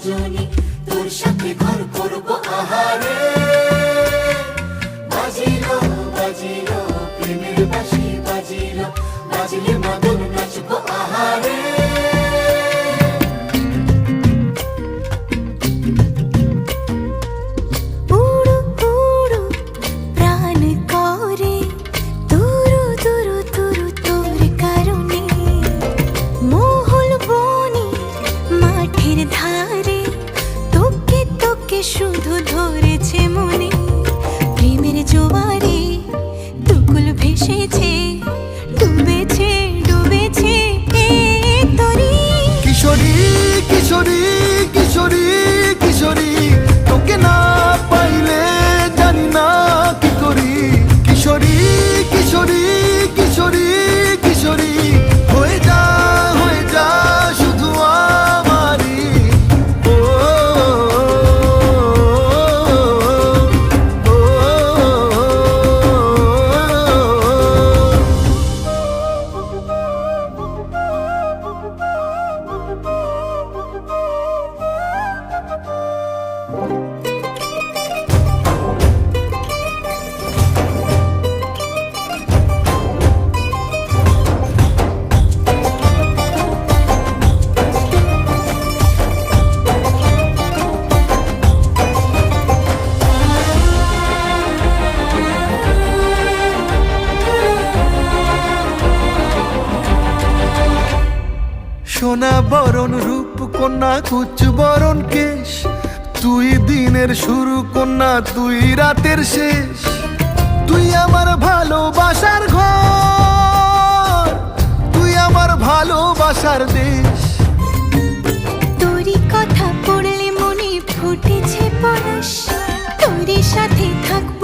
রজনী, তোর সাথে ঘর করব আহারে। বাজিলো বাজিলো প্রেমের বাঁশি, বাজিলো বাজলে মদন নাচবো আহারে। শুধু ধরেছে মনে প্রেমের জোয়ারে, দুকুল ভেসেছে, ডুবেছে ডুবেছে তরি। কিশোরী কিশোরী কিশোরী কিশোরী, তোকে না পাইলে জানি না কি করি। কিশোরী কিশোরী কিশোরী কিশোরী, হয়ে যা শুধু আমারই। সোনা বরণ রূপ কন্যা, কুচ বরণ কেশ, তুই দিনের শুরু কন্যা, তুই রাতের শেষ। তুই আমার ভালোবাসার ঘর, তুই আমার ভালোবাসার দেশ। তোরই কথা পড়লে মনে ফুটেছে পরশ, তোরই সাথে থাকবো